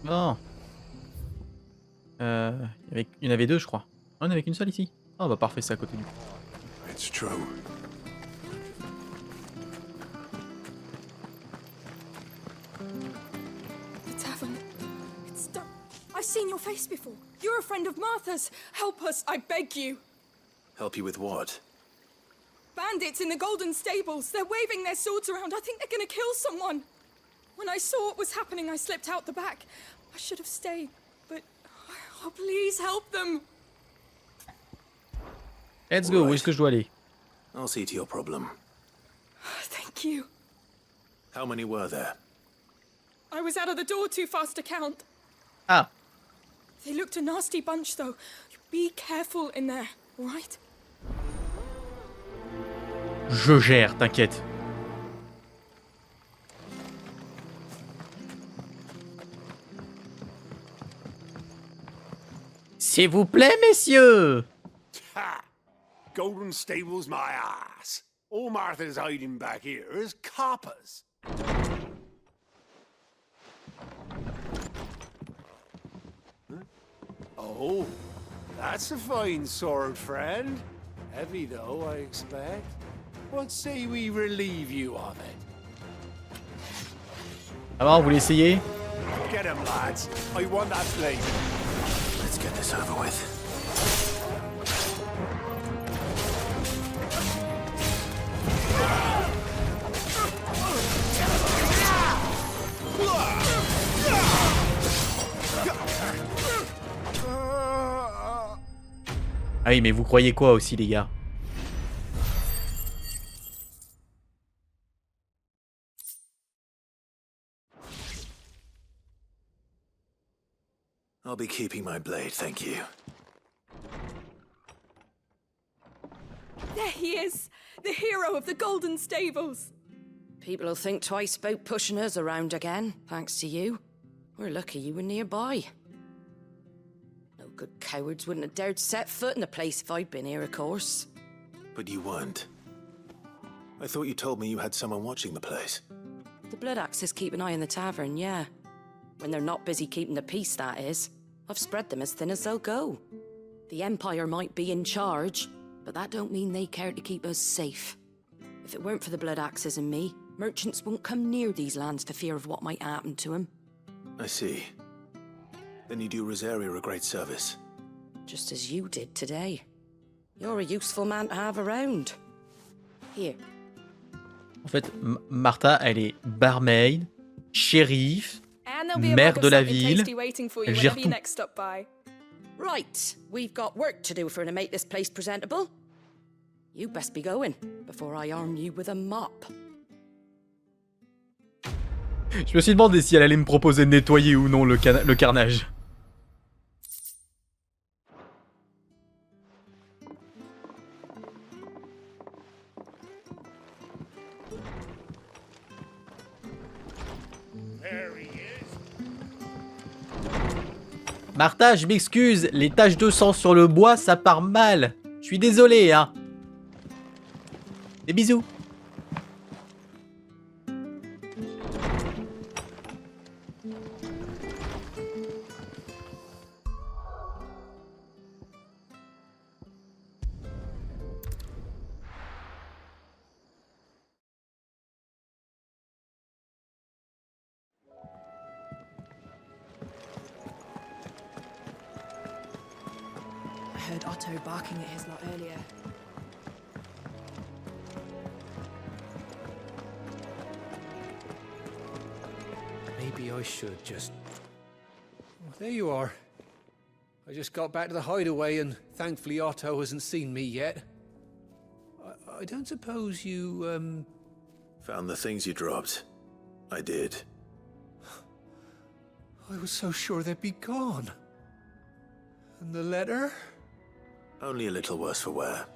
Bon. Il y en avait deux, je crois. Ah, il n'y en avait qu'une seule ici. Ah bah parfait, c'est à côté du coup. It's true. The tavern. It's done. I've seen your face before. You're a friend of Martha's. Help us, I beg you. Help you with what? Bandits in the Golden Stables. They're waving their swords around. I think they're gonna kill someone. When I saw what was happening, I slipped out the back. I should have stayed, but... Oh, please help them. Let's go, où est-ce que je dois aller? I'll see to your problem. Thank you. How many were there? I was out of the door too fast to count. Ah, They looked a nasty bunch, though. Be careful in there, all right? je gère, t'inquiète. S'il vous plaît, messieurs! Ha! Golden Stables my ass. All Martha's hiding back here is coppers. Huh? Oh, that's a fine sword, friend. Heavy though, I expect. What say we relieve you of it? Ah bon, vous l'essayez? Get him, lads. I want that blade. Let's get this over with. Ah oui, mais vous croyez quoi aussi, les gars? I'll be keeping my blade, thank you. There he is, the hero of the Golden Stables. People'll think twice about pushing us around again, thanks to you. We're lucky you were nearby. No good cowards wouldn't have dared set foot in the place if I'd been here, of course. But you weren't. I thought you told me you had someone watching the place. The Blood Axes keep an eye on the tavern, yeah. When they're not busy keeping the peace, that is. I've spread them as thin as they'll go. The Empire might be in charge, but that don't mean they care to keep us safe. If it weren't for the Blood Axes and me, merchants won't come near these lands for fear of what might happen to them. I see. Then you do Rosaria a great service. Just as you did today. You're a useful man to have around. Here. En fait, Martha, elle est barmaid, shérif, And there'll be a maire mug de of la something ville. tasty waiting for you Elle gère whenever you tout. next stop by. Right, we've got work to do for to make this place presentable. You best be going before I arm you with a mop. Je me suis demandé si elle allait me proposer de nettoyer ou non le carnage. There he is. Martha, je m'excuse, les taches de sang sur le bois, ça part mal. Je suis désolé, hein. Des bisous. I heard Otto barking at his lot earlier. Maybe I should just... Oh, there you are. I just got back to the hideaway and thankfully Otto hasn't seen me yet. I don't suppose you, Found the things you dropped. I did. I was so sure they'd be gone. And the letter? Only a little worse for wear.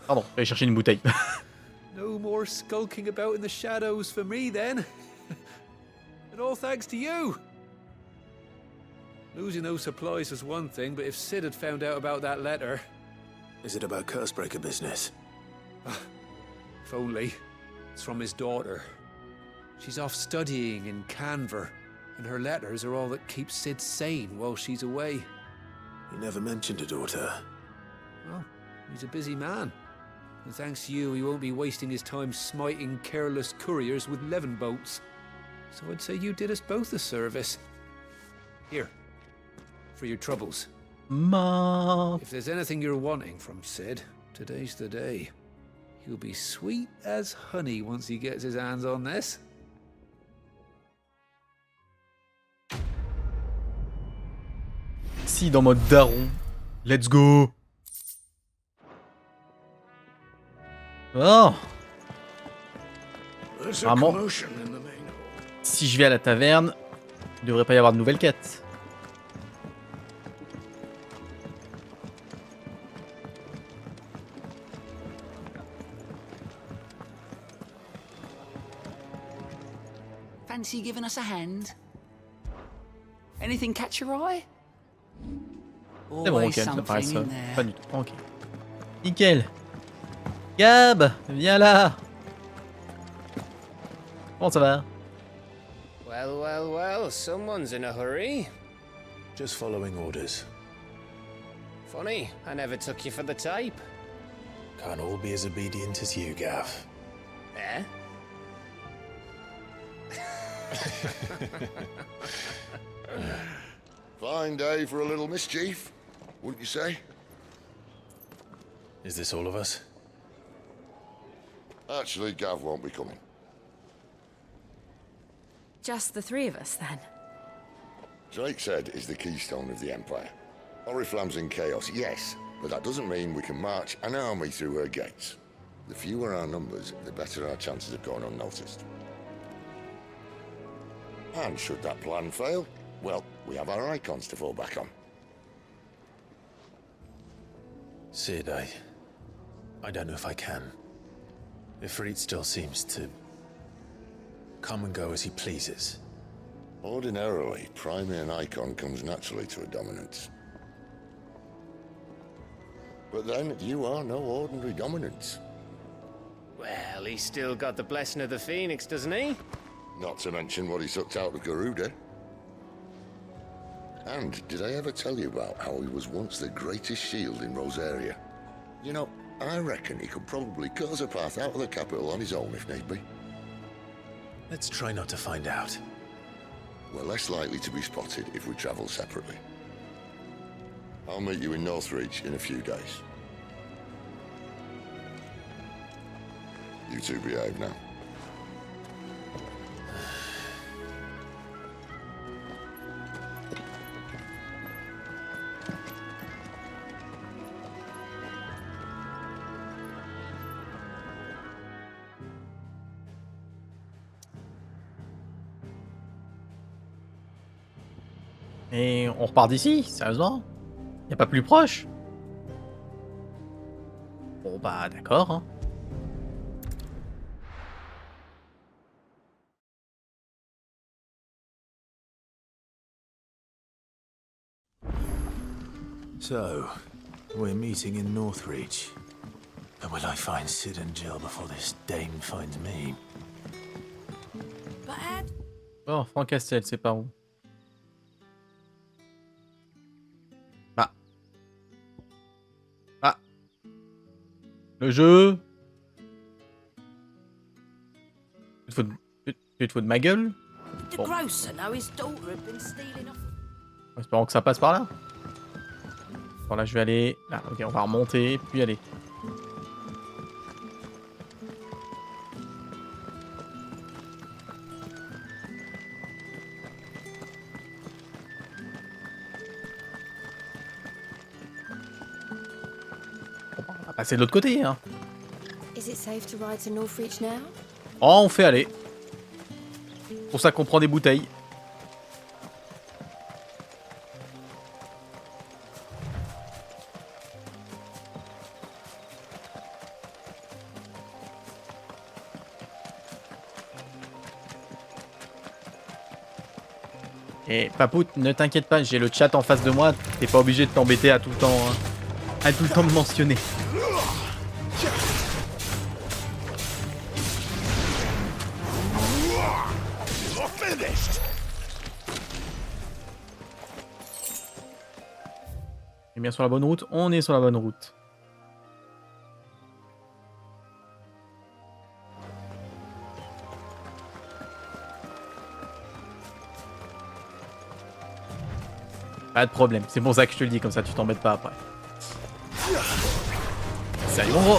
Pardon, j'allais chercher une bouteille. No more skulking about in the shadows for me then. And all thanks to you. Losing those supplies was one thing, but if Sid had found out about that letter... Is it about Cursebreaker business? If only. It's from his daughter. She's off studying in Canver, and her letters are all that keeps Sid sane while she's away. He never mentioned a daughter. Well, he's a busy man. And thanks to you, he won't be wasting his time smiting careless couriers with levin boats. So I'd say you did us both a service. Here. For your troubles. Ma. If there's anything you're wanting from Sid, today's the day. He'll be sweet as honey once he gets his hands on this. Si, dans mode daron. Let's go. Oh. Vraiment, si je vais à la taverne, il devrait pas y avoir de nouvelles quêtes. Fancy giving us a hand? Anything catch your eye? C'est bon, Always ok, ça paraît something ça. in there. Pas du tout. Ok. Nickel. Gab, viens là. Comment ça va? Well, well, well, someone's in a hurry. Just following orders. Funny, I never took you for the type. Can't all be as obedient as you, Gav. Eh? Fine day for a little mischief, wouldn't you say? Is this all of us? Actually, Gav won't be coming. Just the three of us, then. Drake said is the keystone of the Empire. Oriflamme's in chaos, yes, but that doesn't mean we can march an army through her gates. The fewer our numbers, the better our chances of going unnoticed. And should that plan fail, well, we have our icons to fall back on. Sid, I don't know if I can. Ifrit still seems to come and go as he pleases. Ordinarily, priming an icon comes naturally to a dominance. But then, you are no ordinary dominance. Well, he's still got the blessing of the Phoenix, doesn't he? Not to mention what he sucked out of Garuda. And did I ever tell you about how he was once the greatest shield in Rosaria? You know, I reckon he could probably cut us a path out of the capital on his own if need be. Let's try not to find out. We're less likely to be spotted if we travel separately. I'll meet you in Northreach in a few days. You two behave now. Et on repart d'ici, sérieusement? Y a pas plus proche? Bon bah d'accord, hein. So, we're meeting in Northreach. But will I find Sid and Jill before this dame finds me? Bon, Francastel, c'est par où? Ah. Ah. Le jeu. Tu te fous de ma gueule? The grocer know his daughter had been stealing off. Espérons que ça passe par là. Bon là je vais aller... Là, ok, on va remonter, puis aller. Bon, on va passer de l'autre côté, hein. Is it safe to ride to Northreach now? Oh, on fait aller. C'est pour ça qu'on prend des bouteilles. Et Papout, ne t'inquiète pas, j'ai le chat en face de moi. T'es pas obligé de t'embêter à tout le temps, hein, à tout le temps me mentionner. On est bien sur la bonne route. On est sur la bonne route. Pas de problème, c'est pour ça que je te le dis, comme ça tu t'embêtes pas après. Salut mon gros.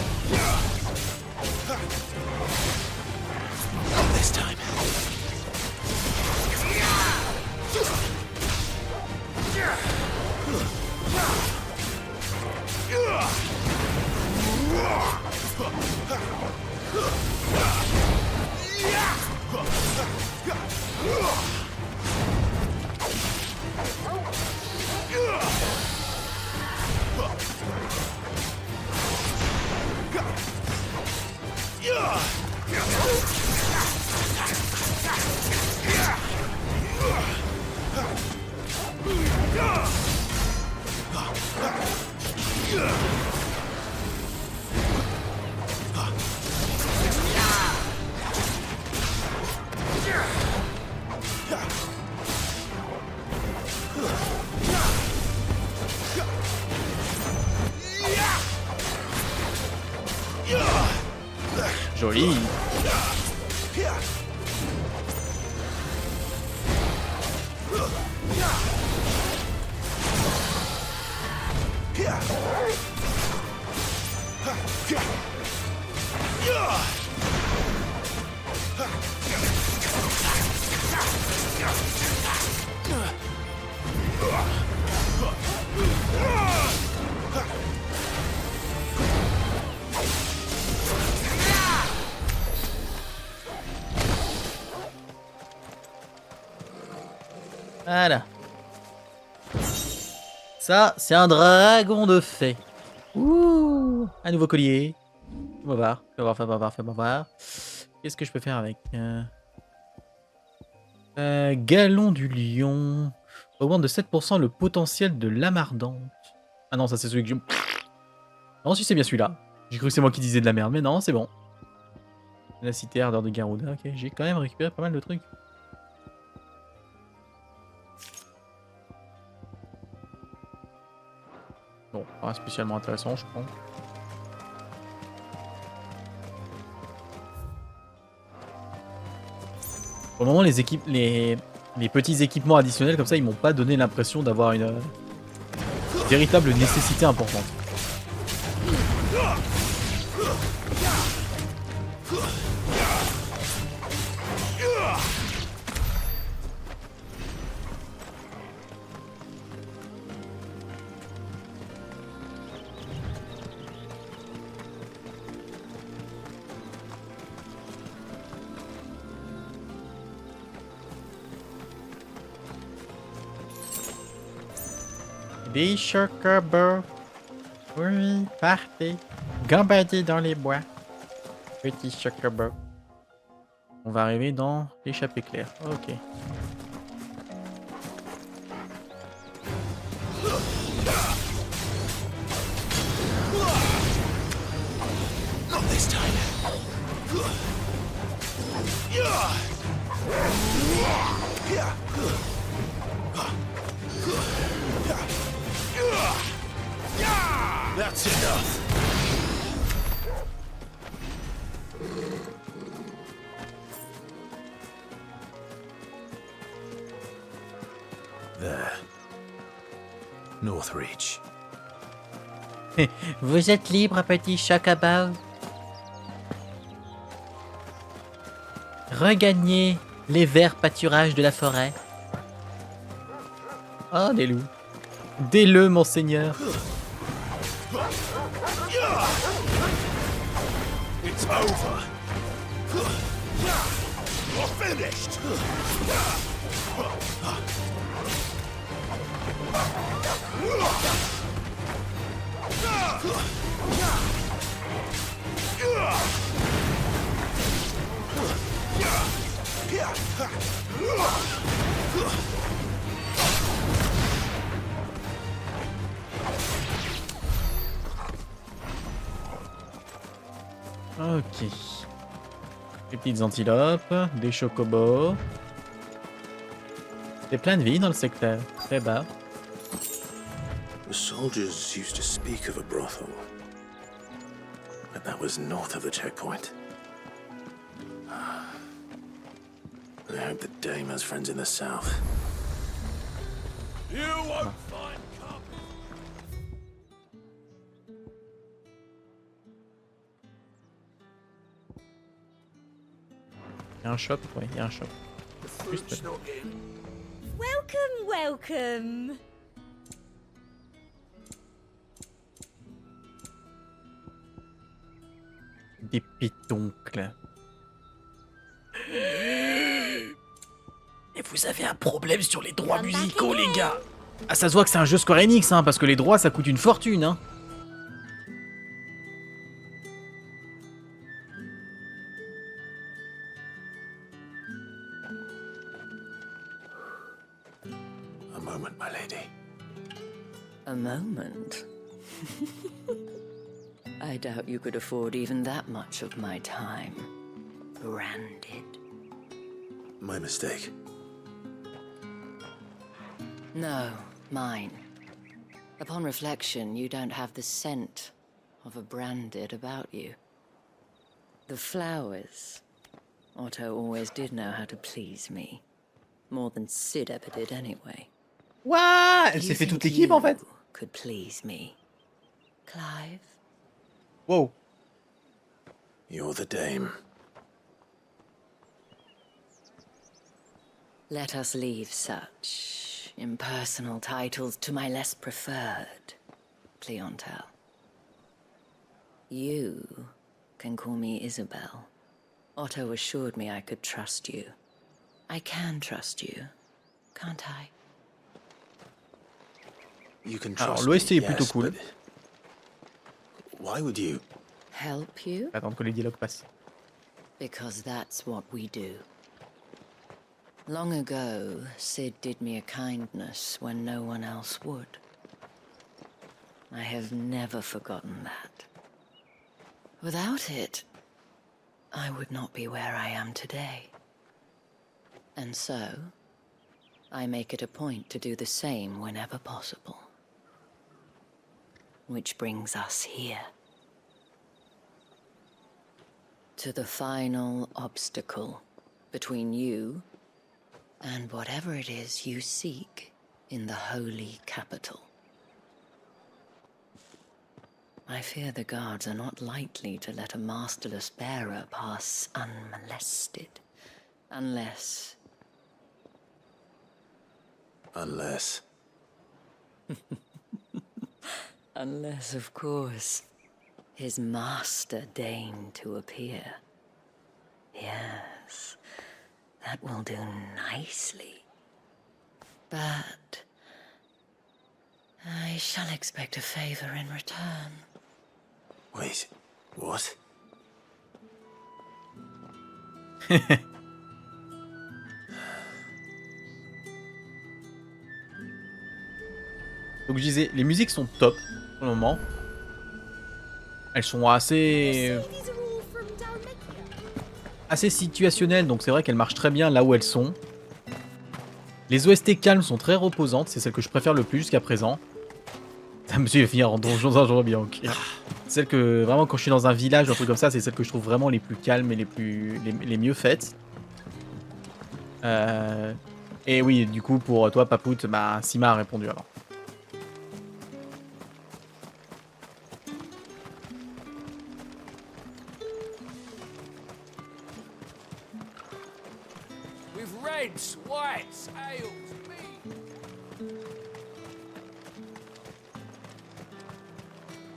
Joli. Voilà. Ça, c'est un dragon de fée. Ouh, un nouveau collier. On va voir. Qu'est-ce que je peux faire avec Galon du lion. Augmente de 7% le potentiel de l'âme ardente. Ah non, ça c'est celui que je... Non, si c'est bien celui-là. J'ai cru que c'est moi qui disais de la merde, mais non, c'est bon. La cité ardeur de Garuda. Ok, j'ai quand même récupéré pas mal de trucs. Bon, pas spécialement intéressant, je pense. Pour le moment, les petits équipements additionnels comme ça, ils m'ont pas donné l'impression d'avoir une véritable nécessité importante. Des chocobos. Oui, partez. Gambadez dans les bois. Petit chocobo. On va arriver dans l'échappée claire. Ok. That's enough. There. Northreach. Vous êtes libre, petit chocobo. Regagnez les verts pâturages de la forêt. Oh, des loups. Des-le, monseigneur. It's over. You're finished. Ok. Des petites antilopes, des chocobos. C'est plein de vie dans le secteur. Très bas. The soldiers used to speak of a brothel, but that was north of the checkpoint. I hope the dame has friends in the south. You won't find company. Il y a un shop, ouais, il y a un shop. Juste. Welcome, welcome. Des pétoncles. Et vous avez un problème sur les droits musicaux, les gars. Ah, ça se voit que c'est un jeu Square Enix, hein, parce que les droits, ça coûte une fortune, hein. A moment, my lady. A moment? I doubt you could afford even that much of my time. Branded. My mistake. No, mine. Upon reflection, you don't have the scent of a branded about you. The flowers. Otto always did know how to please me. More than Sid ever did anyway. What? Elle s'est fait toute l'équipe en fait. Could please me. Clive? Wow. You're the dame. Let us leave such impersonal titles to my less preferred clientele. You can call me Isabel. Otto assured me I could trust you. I can trust you, can't I? You can Alors trust l'OST me, est plutôt yes, cool. but why would you? Help you? Attendre que les dialogues passent. Because that's what we do. Long ago, Sid did me a kindness when no one else would. I have never forgotten that. Without it, I would not be where I am today. And so, I make it a point to do the same whenever possible. Which brings us here. To the final obstacle between you and whatever it is you seek in the holy capital. I fear the guards are not likely to let a masterless bearer pass unmolested. Unless... Unless, of course, his master deigned to appear. Yes, that will do nicely. But I shall expect a favor in return. Wait, what? Donc je disais, les musiques sont top pour le moment. Elles sont assez situationnelles, donc c'est vrai qu'elles marchent très bien là où elles sont. Les OST calmes sont très reposantes, c'est celle que je préfère le plus jusqu'à présent. Ça me suit finir en donjon d'un jour bien, ok. Celle que vraiment quand je suis dans un village ou un truc comme ça, c'est celle que je trouve vraiment les plus calmes et les mieux faites. Et oui, du coup pour toi Papout, bah Sima a répondu avant. Reds, whites, ales,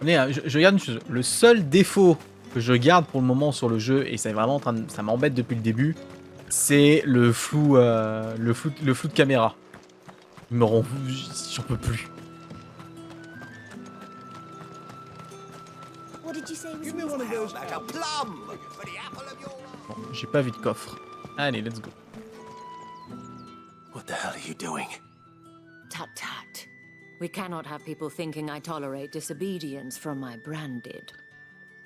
mead. Je regarde une chose. Le seul défaut que je garde pour le moment sur le jeu, et c'est vraiment ça m'embête depuis le début, c'est le flou de caméra. Il me rend... J'en peux plus. Bon, j'ai pas vu de coffre. Allez, let's go. What the hell are you doing? Tut tut. We cannot have people thinking I tolerate disobedience from my branded.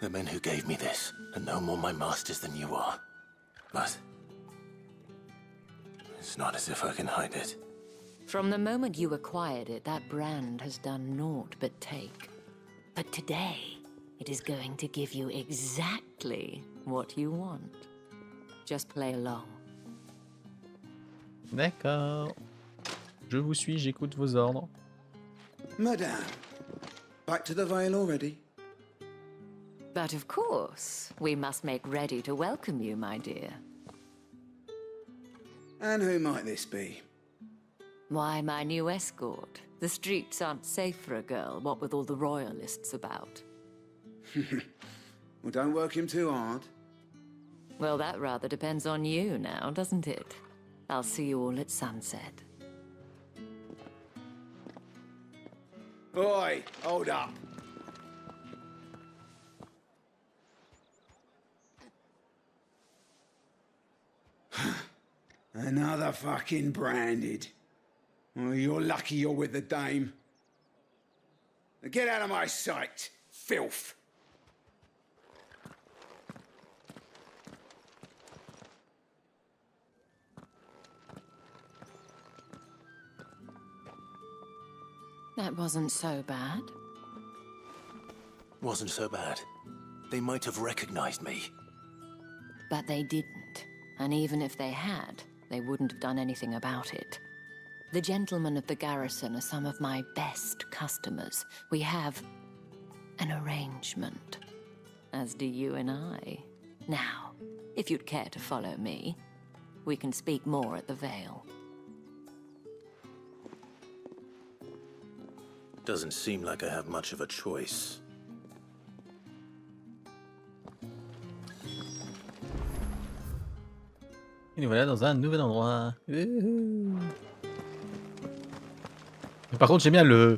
The men who gave me this are no more my masters than you are. But it's not as if I can hide it. From the moment you acquired it, that brand has done naught but take. But today, it is going to give you exactly what you want. Just play along. D'accord. Je vous suis, j'écoute vos ordres. Madame, back to the Vale already? But of course, we must make ready to welcome you, my dear. And who might this be? Why, my new escort. The streets aren't safe for a girl, what with all the royalists about. Well, don't work him too hard. Well, that rather depends on you now, doesn't it? I'll see you all at sunset. Oi, hold up. Another fucking branded. Oh, you're lucky you're with the dame. Now get out of my sight, filth. That wasn't so bad. Wasn't so bad. They might have recognized me. But they didn't. And even if they had, they wouldn't have done anything about it. The gentlemen of the garrison are some of my best customers. We have an arrangement, as do you and I. Now, if you'd care to follow me, we can speak more at the Vale. Doesn't seem like I have much of a choice. Et nous voilà dans un nouvel endroit. Par contre, j'aime bien le...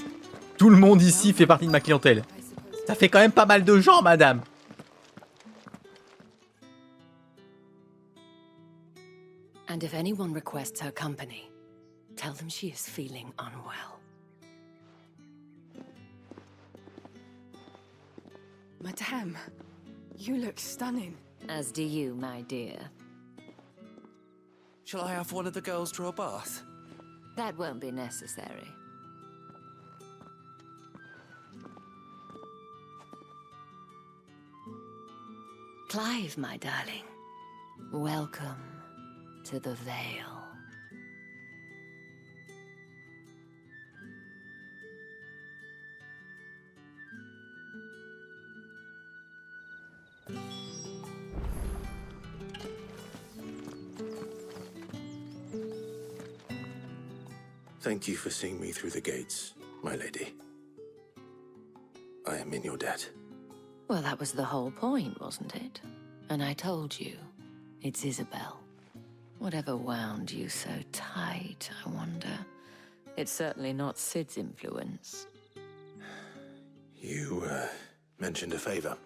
Tout le monde ici fait partie de ma clientèle. Ça fait quand même pas mal de gens, madame. And if anyone requests her company, tell them she is feeling unwell. Madame, you look stunning. As do you, my dear. Shall I have one of the girls draw a bath? That won't be necessary. Clive, my darling. Welcome to the Vale. Thank you for seeing me through the gates, my lady. I am in your debt. Well, that was the whole point, wasn't it? And I told you, it's Isabel. Whatever wound you so tight, I wonder. It's certainly not Sid's influence. You, mentioned a favor.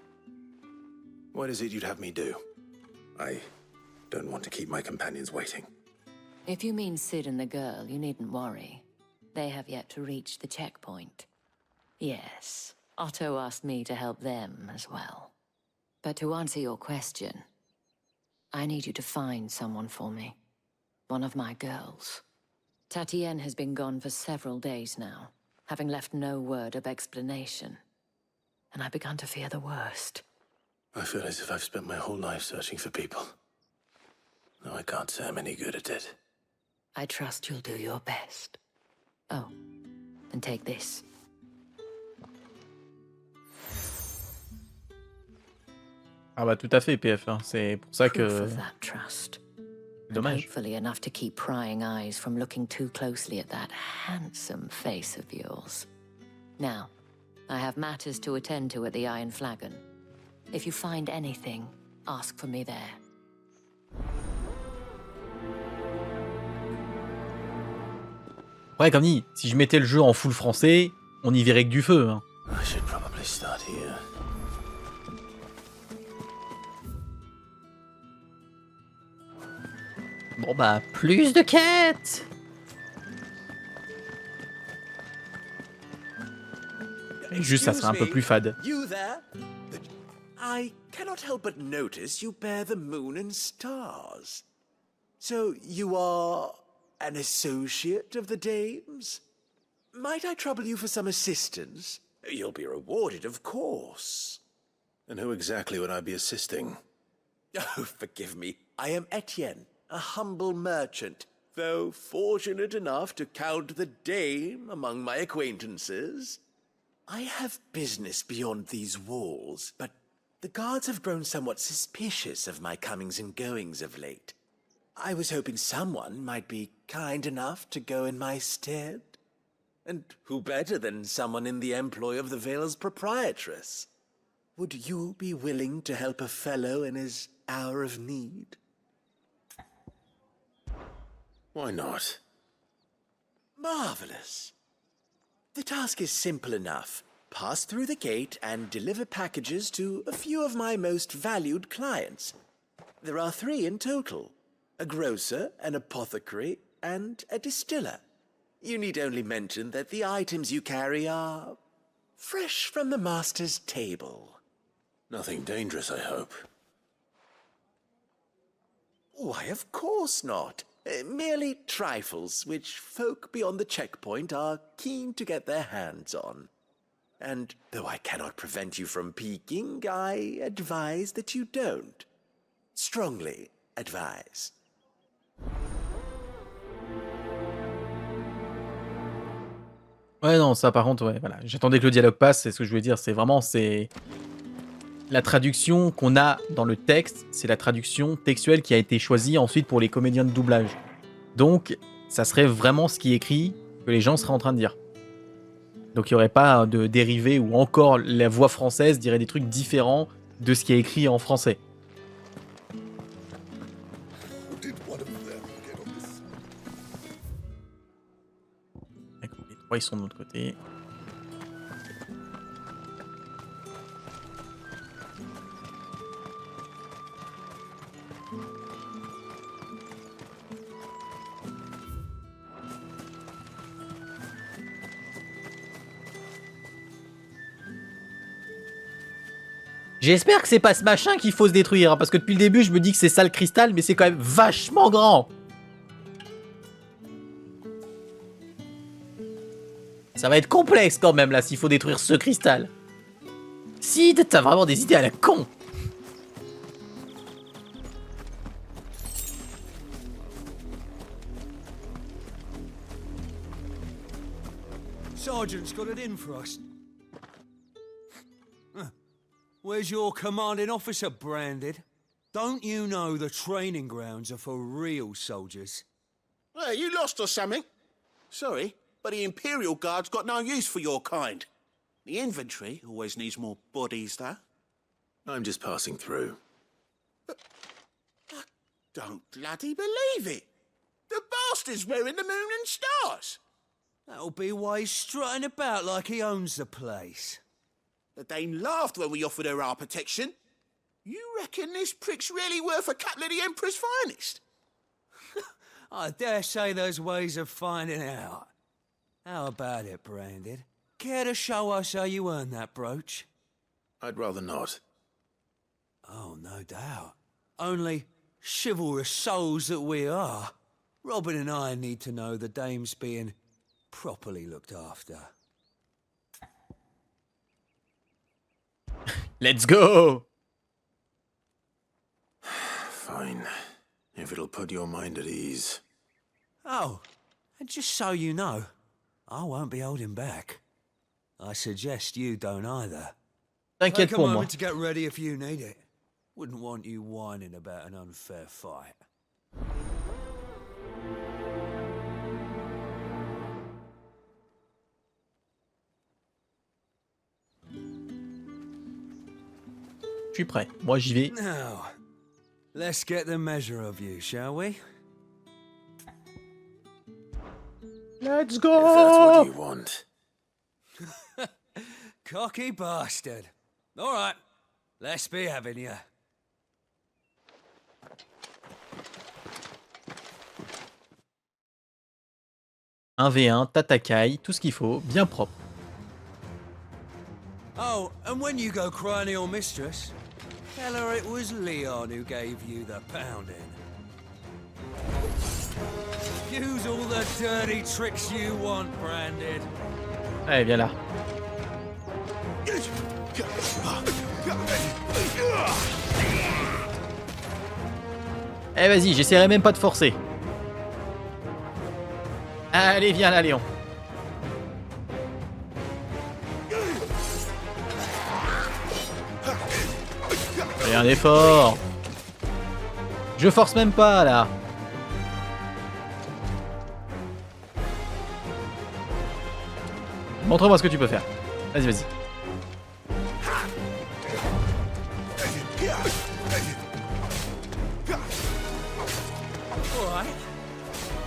What is it you'd have me do? I don't want to keep my companions waiting. If you mean Sid and the girl, you needn't worry. They have yet to reach the checkpoint. Yes, Otto asked me to help them as well. But to answer your question, I need you to find someone for me. One of my girls. Tatienne has been gone for several days now, having left no word of explanation. And I've begun to fear the worst. I feel as if I've spent my whole life searching for people. Though I can't say I'm any good at it. I trust you'll do your best. Oh, and take this. Ah bah tout à fait, PF. Hein. C'est pour ça que... Proof of that trust. Dommage. Hopefully enough to keep prying eyes from looking too closely at that handsome face of yours. Now, I have matters to attend to at the Iron Flagon. If you find anything, ask for me there. Ouais, comme dit, si je mettais le jeu en full français, on y verrait que du feu. Hein. I should probably start here. Bon bah, plus de quêtes. Juste, ça serait un peu plus fade. You there? I cannot help but notice you bear the moon and stars. So you are an associate of the dames? Might I trouble you for some assistance? You'll be rewarded, of course. And who exactly would I be assisting? Oh, forgive me. I am Etienne, a humble merchant, though fortunate enough to count the dame among my acquaintances. I have business beyond these walls, but the guards have grown somewhat suspicious of my comings and goings of late. I was hoping someone might be kind enough to go in my stead. And who better than someone in the employ of the Vale's proprietress? Would you be willing to help a fellow in his hour of need? Why not? Marvelous. The task is simple enough. Pass through the gate and deliver packages to a few of my most valued clients. There are 3 in total: a grocer, an apothecary, and a distiller. You need only mention that the items you carry are fresh from the master's table. Nothing dangerous, I hope. Why, of course not. Merely trifles which folk beyond the checkpoint are keen to get their hands on. And though I cannot prevent you from peeking, I advise that you don't. Strongly advise. Ouais, non, ça par contre, ouais, voilà. J'attendais que le dialogue passe, c'est ce que je voulais dire. C'est vraiment, c'est... La traduction qu'on a dans le texte, c'est la traduction textuelle qui a été choisie ensuite pour les comédiens de doublage. Donc, ça serait vraiment ce qui est écrit que les gens seraient en train de dire. Donc, il n'y aurait pas de dérivé ou encore la voix française dirait des trucs différents de ce qui est écrit en français. D'accord, les 3 ils sont de l'autre côté. J'espère que c'est pas ce machin qu'il faut se détruire, hein, parce que depuis le début, je me dis que c'est ça le cristal, mais c'est quand même vachement grand. Ça va être complexe quand même, là, s'il faut détruire ce cristal. Si, t'as vraiment des idées à la con. Sergeant's got it in for us. Where's your commanding officer branded? Don't you know the training grounds are for real soldiers? Hey, you lost or something? Sorry, but the Imperial Guard's got no use for your kind. The infantry always needs more bodies, though. I'm just passing through. But I don't bloody believe it. The bastard's wearing the moon and stars. That'll be why he's strutting about like he owns the place. The Dame laughed when we offered her our protection. You reckon this prick's really worth a couple of the Emperor's finest? I dare say there's ways of finding out. How about it, Branded? Care to show us how you earned that brooch? I'd rather not. Oh, no doubt. Only chivalrous souls that we are, Robin and I need to know the Dame's being properly looked after. Let's go! Fine. If it'll put your mind at ease. Oh, and just so you know, I won't be holding back. I suggest you don't either. T'inquiète Take a pour moi. moment to get ready if you need it. Wouldn't want you whining about an unfair fight. Je suis prêt. Moi, j'y vais. Now, let's get the measure of you, shall we? Let's If that's go! what you want. Cocky bastard. All right, let's be having you. Un V1, tatakai, tout ce qu'il faut, bien propre. Oh, and when you go crying to your mistress, Tell her it was Leon who gave you the pounding. Use all the dirty tricks you want, Branded. Allez, viens là. Eh vas-y, j'essaierai même pas de forcer. Allez, viens là, Léon. Fais un effort. Je force même pas, là. Montre-moi ce que tu peux faire. Vas-y, vas-y. All right.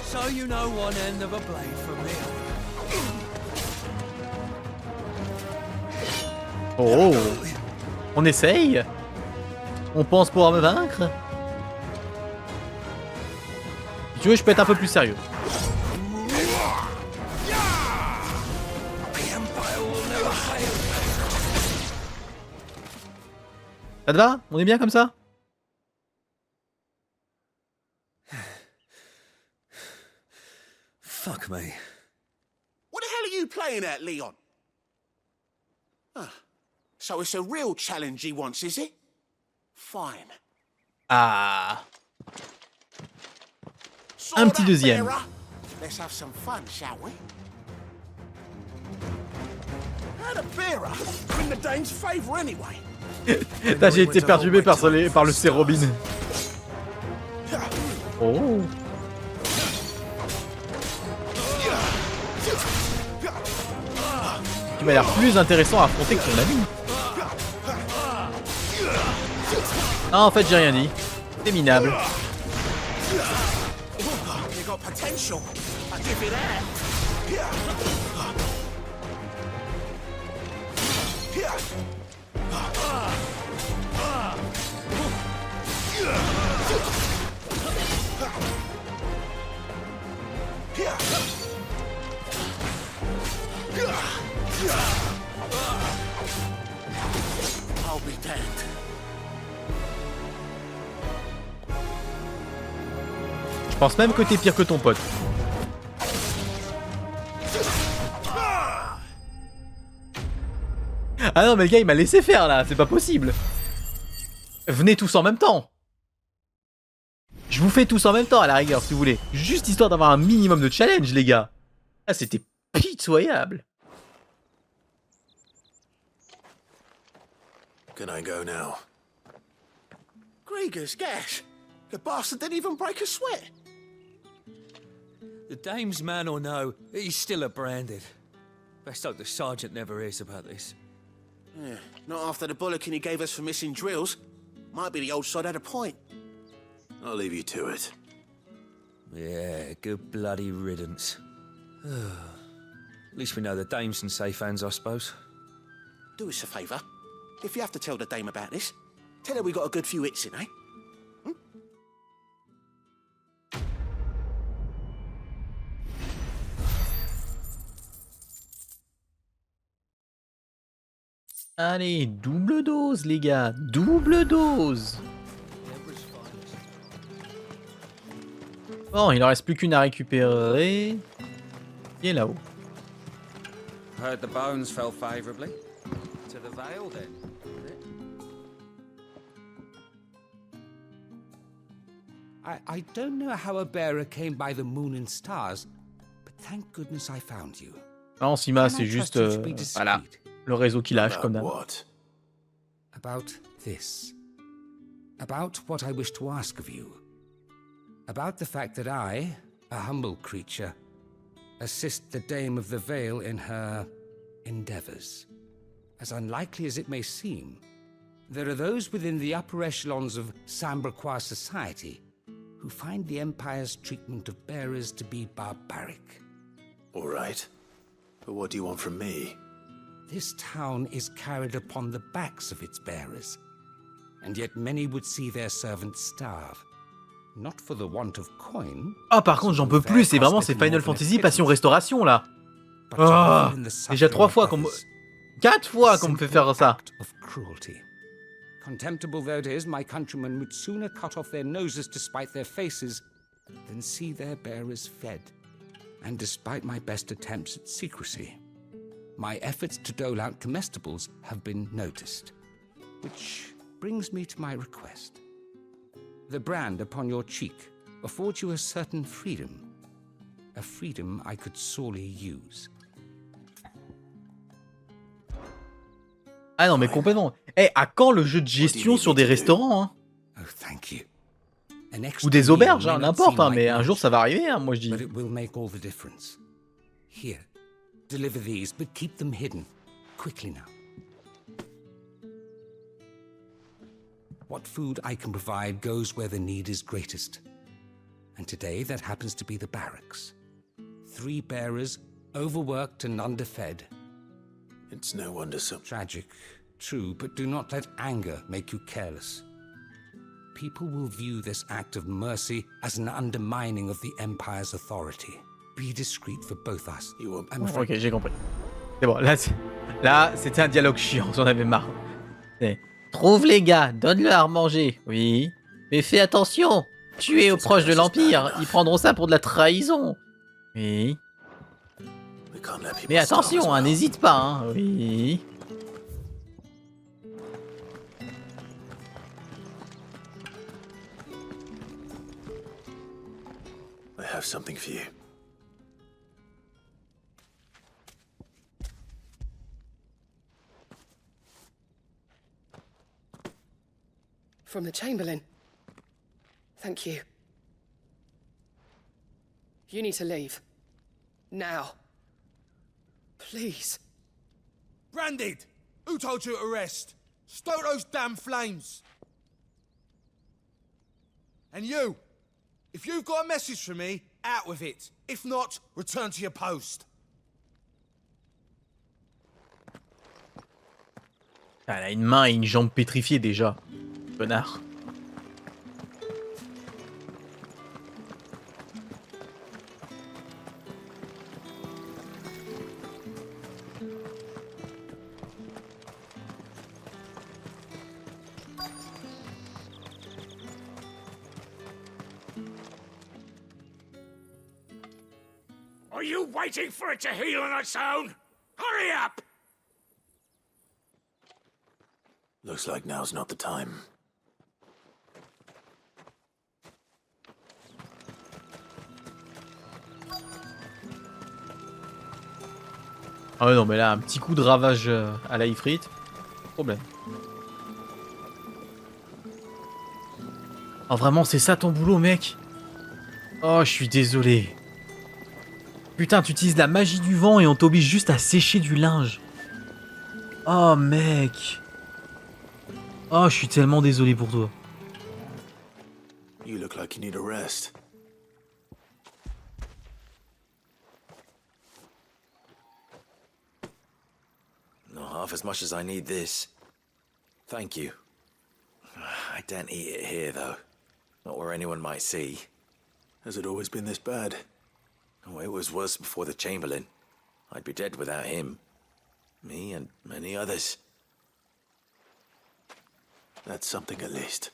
So you know one end of a blade from the other. Oh. On essaye. On pense pouvoir me vaincre. Si tu veux, je peux être un peu plus sérieux. Ça te va? On est bien comme ça? Fuck me. What the hell are you playing at, Leon? Ah, so it's a real challenge he wants, is it? Fine. Ah. Un petit deuxième. Let's have some fun, shall we? Had a bearer. In the dame's favor anyway. Putain, j'ai été perturbé par le C-Robin. Oh. Tu m'as l'air plus intéressant à affronter que ton ami. Ah, en fait, j'ai rien dit. C'est minable. I'll be damned. Je pense même que t'es pire que ton pote. Ah non, mais le gars il m'a laissé faire là, c'est pas possible. Venez tous en même temps. Je vous fais tous en même temps à la rigueur si vous voulez. Juste histoire d'avoir un minimum de challenge les gars. Ah c'était pitoyable. Can I go now? Gregor's gas. The bastard didn't even break a sweat. The dame's man or no, he's still a Branded. Best hope the sergeant never hears about this. Yeah, not after the bollocking he gave us for missing drills. Might be the old sod had a point. I'll leave you to it. Yeah, good bloody riddance. At least we know the dame's in safe hands, I suppose. Do us a favour. If you have to tell the dame about this, tell her we got a good few hits in, eh? Allez, double dose les gars, double dose. Bon, il en reste plus qu'une à récupérer. Qui est là-haut? Heard the bones fell favorably to the Vale then. I don't know how a bearer came by the moon and stars, but thank goodness I found you. Non, Sima, c'est juste voilà, le réseau qui lâche comme d'hab. About this. About what I wish to ask of you. About the fact that I, a humble creature, assist the Dame of the Vale in her endeavors. As unlikely as it may seem, there are those within the upper echelons of Samberquois society who find the Empire's treatment of bearers to be barbaric. All right. But what do you want from me? This town is carried upon the backs of its bearers, and yet many would see their servants starve. Not for the want of coin. Ah par contre j'en peux plus, c'est vraiment ces Final Fantasy Passion Restauration là. Oh, déjà 3 fois qu'on me... 4 fois qu'on me fait faire ça. Contemptible though it is, my countrymen would sooner cut off their noses to spite their faces than see their bearers fed. And despite my best attempts at secrecy, my efforts to dole out comestibles have been noticed. Which brings me to my request. The brand upon your cheek affords you a certain freedom. A freedom I could sorely use. Ah non, mais complètement. Eh, à quand le jeu de gestion sur des restaurants, hein? Oh, thank you. Ou des auberges, hein, n'importe, hein, mais un jour ça va arriver, hein, moi je dis. But it will make all the difference. Here, deliver these, but keep them hidden. Quickly now. What food I can provide goes where the need is greatest. And today that happens to be the barracks. 3 bearers, overworked and underfed. It's no wonder so tragic, true, but do not let anger make you careless. People will view this act of mercy as an undermining of the Empire's authority. Be discreet for both us. Ok, j'ai compris. C'est bon, là c'était un dialogue chiant, j'en avais marre. Trouve les gars, donne-leur à manger. Oui. Mais fais attention, tuer aux proches de l'Empire, ils prendront ça pour de la trahison. Oui. Mais attention, hein, n'hésite pas, hein. Oui. I have something for you. From the Chamberlain. Thank you. You need to leave. Now. Please. Branded! Who told you to rest? Stoke those damn flames! And you! If you've got a message for me, out with it. If not, return to your post. Ah, elle a une main et une jambe pétrifiées déjà. Connard. Are you waiting for it to heal on its own? Hurry up! Looks like now's not the time. Ah ouais, non, mais là, un petit coup de ravage à la ifrite. Problème. Oh, vraiment, c'est ça ton boulot, mec? Oh, je suis désolé. Putain, tu utilises la magie du vent et on t'oblige juste à sécher du linge. Oh, mec. Oh, je suis tellement désolé pour toi. You look like you need a rest. Not half as much as I need this. Thank you. I daren't eat it here, though. Not where anyone might see. Has it always been this bad? Oh, it was worse before the Chamberlain. I'd be dead without him. Me and many others. That's something at least.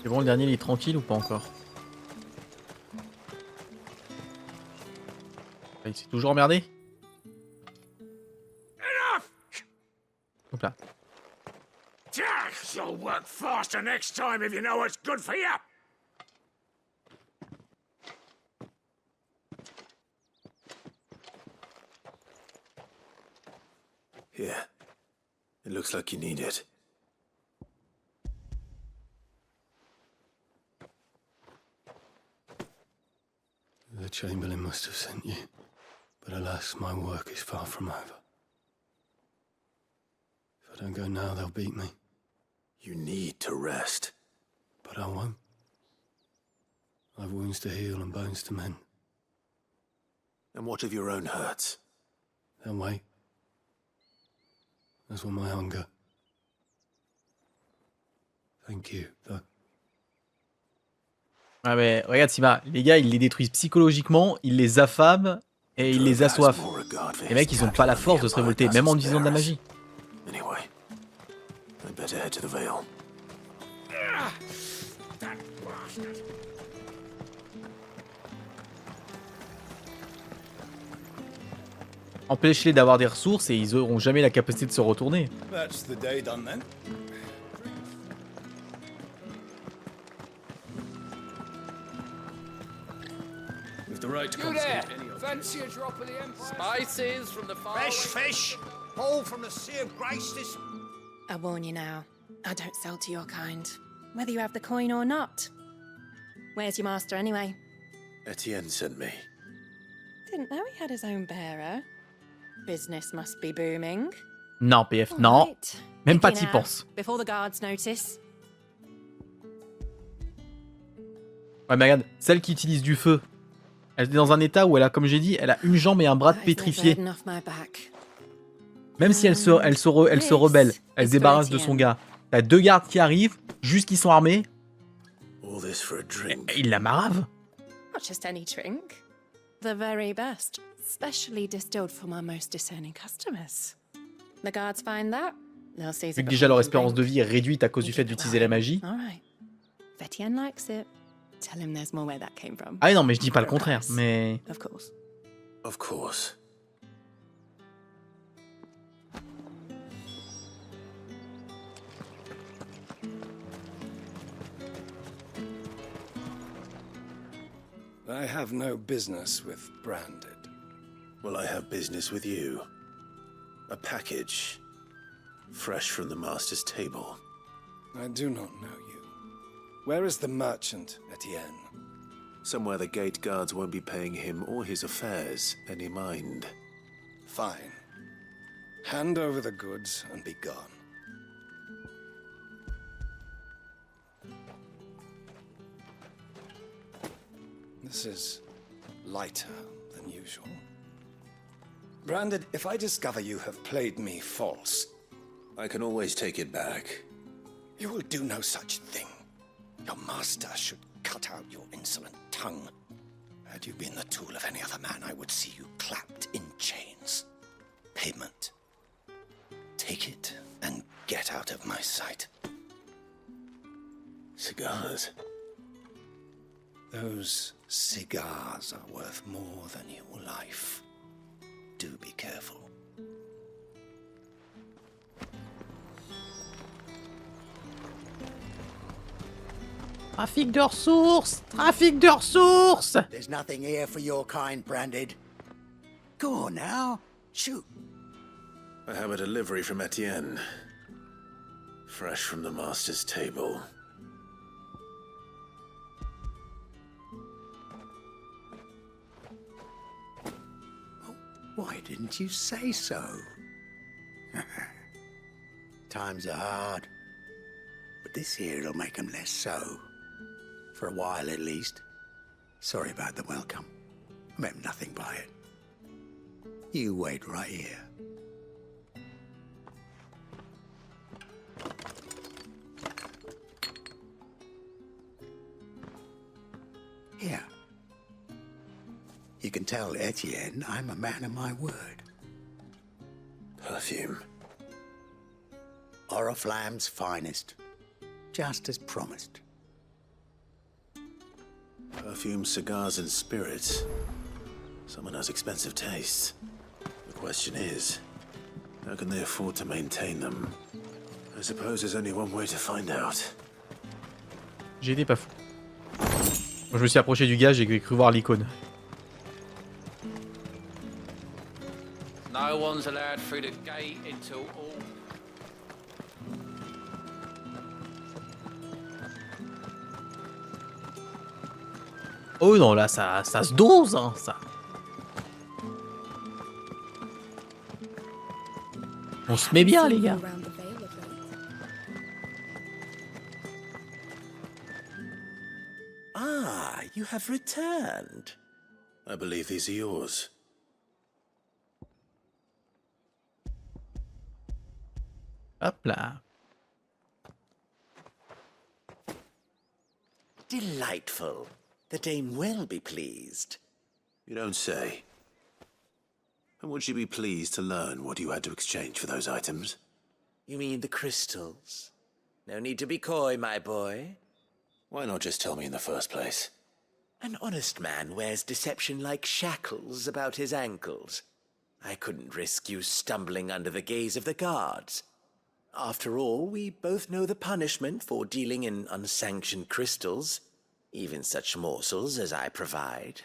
C'est bon, le dernier il est tranquille ou pas encore? Il s'est toujours emmerdé? Hop là. You'll work faster next time if you know what's good for you. Here. It looks like you need it. The Chamberlain must have sent you. But alas, my work is far from over. If I don't go now, they'll beat me. You need to rest. But I won't. I've wounds to heal and bones to mend. And what of your own hurts? They'll wait. As will my hunger. Thank you, though. Ah mais regarde Sima, les gars ils les détruisent psychologiquement, ils les affament Et ils les assoiffent. Les mecs, ils ont pas la force de se révolter, même en utilisant de la magie. Anyway, I'd better head to the Vale. Empêche-les d'avoir des ressources et ils auront jamais la capacité de se retourner. That's the day done then. With the right to You there! Fancy a drop of the Empire? Spices from the far Fresh fish, all from the Sea of Grace this... I warn you now, I don't sell to your kind, whether you have the coin or not. Where's your master anyway? Etienne sent me. Didn't know he had his own bearer. Business must be booming. Non, PF, non. Right. Même pas Begin t'y now, penses. Before the guards notice. Ouais, mais regarde, celle qui utilise du feu, elle est dans un état où elle a, comme j'ai dit, elle a une jambe et un bras pétrifiés. Même si elle se rebelle, elle se débarrasse de son gars. T'as 2 gardes qui arrivent, juste qu'ils sont armés. Et ils la maravent. Not just any drink. The very best, specially distilled for my most discerning customers. The guards find that, they'll seize Vu it que déjà before leur you espérance blink. de vie est réduite à cause du fait d'utiliser la magie. All right. If Etienne likes it, tell him there's more where that came from. Ah non, mais je dis pas le contraire, mais... Of course. Of course. I have no business with Branded. Well, I have business with you. A package. Fresh from the master's table. I do not know you. Where is the merchant, Etienne? Somewhere the gate guards won't be paying him or his affairs any mind. Fine. Hand over the goods and be gone. This is lighter than usual. Branded, if I discover you have played me false... I can always take it back. You will do no such thing. Your master should cut out your insolent tongue. Had you been the tool of any other man, I would see you clapped in chains. Payment. Take it and get out of my sight. Cigars. Those cigars are worth more than your life. Do be careful. Trafic de ressources! Trafic de ressources! There's nothing here for your kind, Branded. Go on now. Shoot. I have a delivery from Etienne. Fresh from the master's table. Why didn't you say so? Times are hard. But this here'll make 'em less so. For a while, at least. Sorry about the welcome. I meant nothing by it. You wait right here. Here. You can tell Etienne I'm a man of my word. Perfume. Oriflamme's finest. Just as promised. Perfume, cigars, and spirits. Someone has expensive tastes. The question is, how can they afford to maintain them? I suppose there's only one way to find out. J'ai été pas fou. Quand je me suis approché du gars, j'ai cru voir l'icône. No one's allowed through the gate until all... Oh non, là, ça se dose, hein, ça. On se met bien, les gars. Ah, you have returned. I believe these are yours. Hop là. Delightful. The dame will be pleased. You don't say. And would she be pleased to learn what you had to exchange for those items? You mean the crystals? No need to be coy, my boy. Why not just tell me in the first place? An honest man wears deception like shackles about his ankles. I couldn't risk you stumbling under the gaze of the guards. After all, we both know the punishment for dealing in unsanctioned crystals, even such morsels as I provide.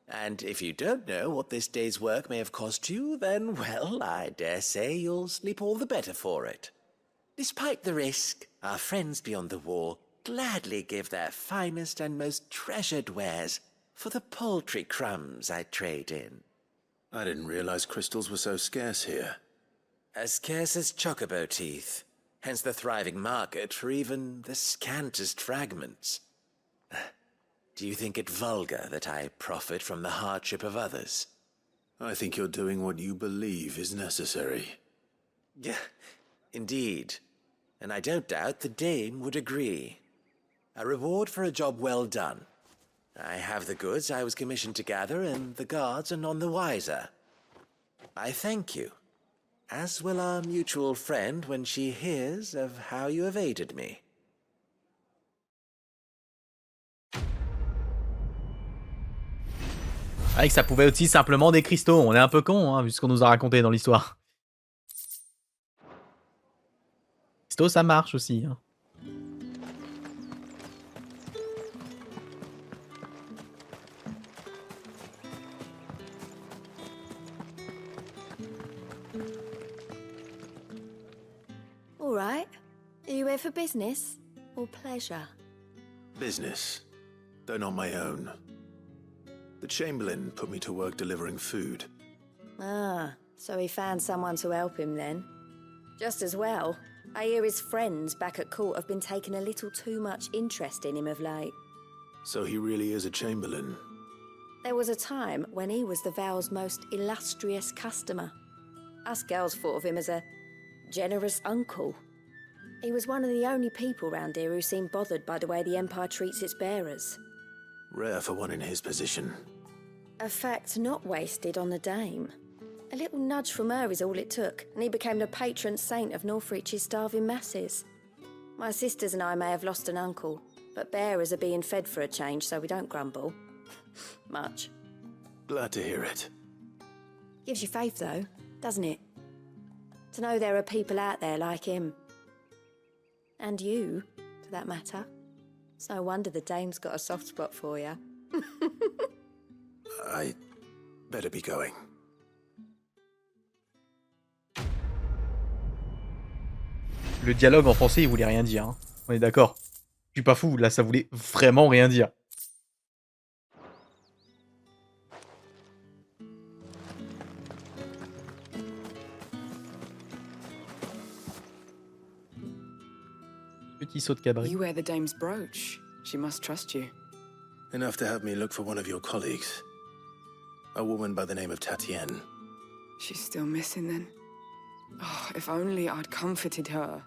And if you don't know what this day's work may have cost you, then, well, I dare say you'll sleep all the better for it. Despite the risk, our friends beyond the wall gladly give their finest and most treasured wares for the paltry crumbs I trade in. I didn't realize crystals were so scarce here. As scarce as chocobo teeth, hence the thriving market for even the scantest fragments. Do you think it vulgar that I profit from the hardship of others? I think you're doing what you believe is necessary. Yeah, indeed. And I don't doubt the dame would agree. A reward for a job well done. I have the goods I was commissioned to gather, and the guards are none the wiser. I thank you, as will our mutual friend when she hears of how you have aided me. Ouais, que ça pouvait aussi simplement des cristaux. On est un peu con, hein, vu ce qu'on nous a raconté dans l'histoire. Cristaux, ça marche aussi. Hein. All right. Are you here for business or pleasure? Business, though not my own. The Chamberlain put me to work delivering food. Ah, so he found someone to help him then. Just as well. I hear his friends back at court have been taking a little too much interest in him of late. So he really is a Chamberlain. There was a time when he was the Vow's most illustrious customer. Us girls thought of him as a generous uncle. He was one of the only people round here who seemed bothered by the way the Empire treats its bearers. Rare for one in his position. A fact not wasted on the dame. A little nudge from her is all it took, and he became the patron saint of Northreach's starving masses. My sisters and I may have lost an uncle, but bearers are being fed for a change, so we don't grumble. Much. Glad to hear it. Gives you faith, though, doesn't it? To know there are people out there like him. And you, for that matter. It's no wonder the dame's got a soft spot for you. I better be going. Le dialogue en français, il voulait rien dire. Hein. On est d'accord. Je suis pas fou, là, ça voulait vraiment rien dire. Petit saut de cabri. You wear the dame's brooch. She must trust you. Enough to have me look for one of your colleagues. A woman by the name of Tatienne. She's still missing then. Oh, if only I'd comforted her.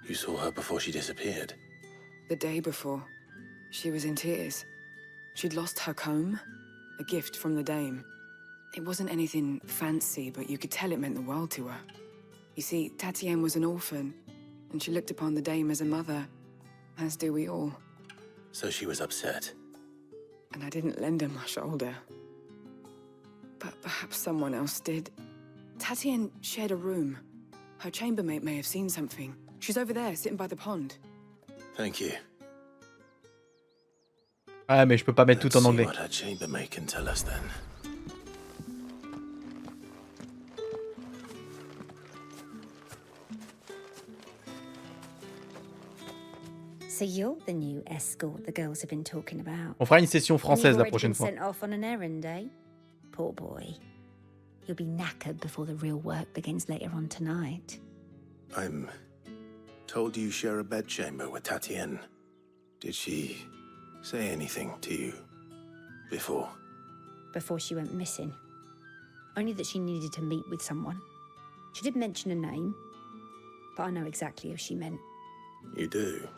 You saw her before she disappeared? The day before. She was in tears. She'd lost her comb, a gift from the dame. It wasn't anything fancy, but you could tell it meant the world to her. You see, Tatienne was an orphan, and she looked upon the dame as a mother, as do we all. So she was upset. And I didn't lend her my shoulder. But perhaps someone else did. Tatienne shared a room. Her chambermaid may have seen something. She's over there, sitting by the pond. Thank you. Ah, mais je peux pas mettre tout en anglais. Let's see what her chambermaid can tell us then. So you're the new escort the girls have been talking about. On fera une session française la prochaine fois. Sent off on an errand, eh? Poor boy. You'll be knackered before the real work begins later on tonight. I'm told you share a bedchamber with Tatienne. Did she say anything to you before? Before she went missing. Only that she needed to meet with someone. She did mention a name, but I know exactly who she meant. You do?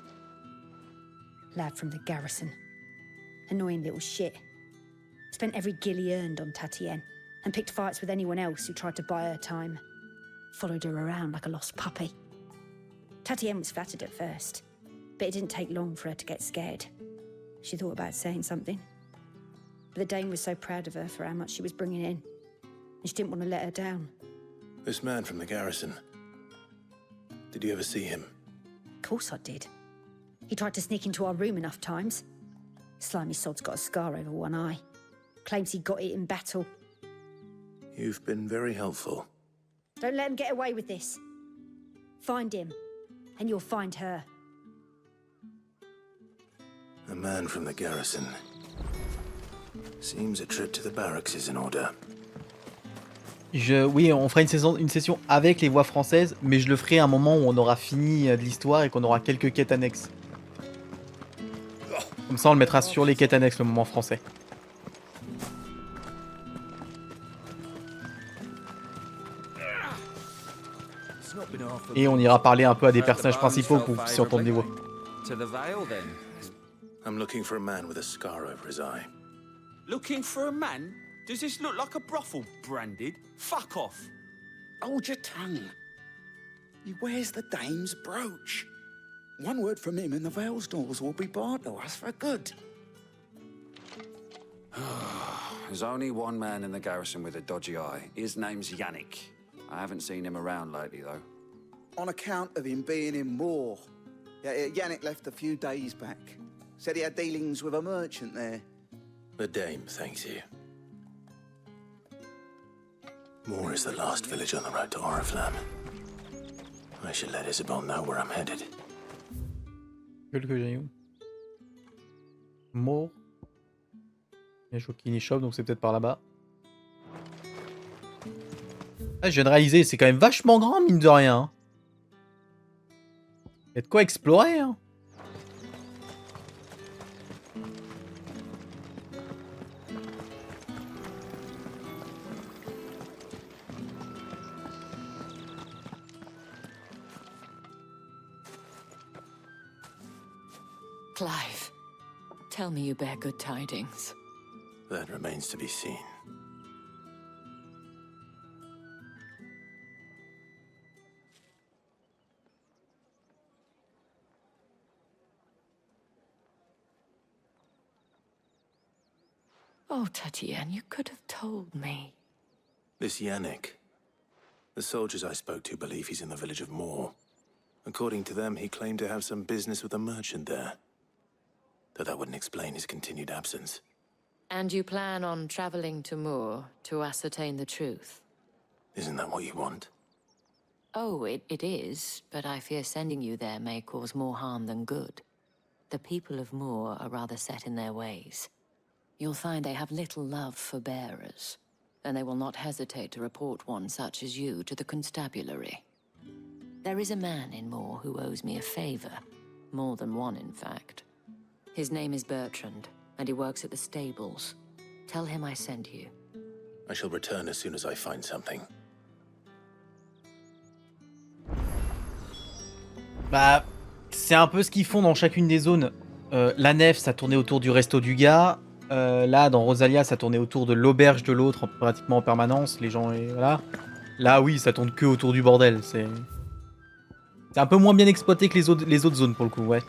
Lad from the garrison. Annoying little shit. Spent every guil he earned on Tatienne. and picked fights with anyone else who tried to buy her time. Followed her around like a lost puppy. Tatienne was flattered at first, but it didn't take long for her to get scared. She thought about saying something. But the Dane was so proud of her for how much she was bringing in, and she didn't want to let her down. This man from the garrison. Did you ever see him? Of course I did. He tried to sneak into our room enough times. Slimy sod's got a scar over one eye. Claims he got it in battle. You've been very helpful. Don't let him get away with this. Find him, and you'll find her. A man from the garrison. Seems a trip to the barracks is in order. Oui, on fera une session avec les voix françaises, mais je le ferai à un moment où on aura fini de l'histoire et qu'on aura quelques quêtes annexes. Comme ça, on le mettra sur les quêtes annexes, le moment français. Et on ira parler un peu à des personnages principaux pour que vous puissiez entendre les voix. I'm looking for a man with a scar over his eye. Looking for a man? Does this look like a brothel, Branded? Fuck off. Hold your tongue. He wears the dame's brooch. One word from him and the Vale's doors will be barred to us for good. There's only one man in the garrison with a dodgy eye. His name's Yannick. I haven't seen him around lately, though. On account of him being in war. Yeah, Yannick left a few days back. Said he had dealings with a merchant there. The dame thanks you. Moor is the last village on the road to Oriflamme. I should let Isabel know where I'm headed. Que j'ai où? Moor. Il y a Jokini Shop, donc c'est peut-être par là-bas. Ah, je viens de réaliser, c'est quand même vachement grand, mine de rien. Il y a de quoi explorer, hein. Clive, tell me you bear good tidings. That remains to be seen. Oh, Tatienne, you could have told me. This Yannick. The soldiers I spoke to believe he's in the village of Moor. According to them, he claimed to have some business with a merchant there. Though that wouldn't explain his continued absence. And you plan on traveling to Moor to ascertain the truth? Isn't that what you want? Oh, it is, but I fear sending you there may cause more harm than good. The people of Moor are rather set in their ways. You'll find they have little love for bearers, and they will not hesitate to report one such as you to the constabulary. There is a man in Moor who owes me a favor. More than one, in fact. His name is Bertrand, and he works at the stables. Tell him I sent you. I shall return as soon as I find something. Bah, c'est un peu ce qu'ils font dans chacune des zones. La nef, ça tournait autour du resto du gars. Là, dans Rosalia, ça tournait autour de l'auberge de l'autre, pratiquement en permanence. Les gens, et voilà. Là, oui, ça tourne que autour du bordel. C'est un peu moins bien exploité que les autres zones, pour le coup, ouais.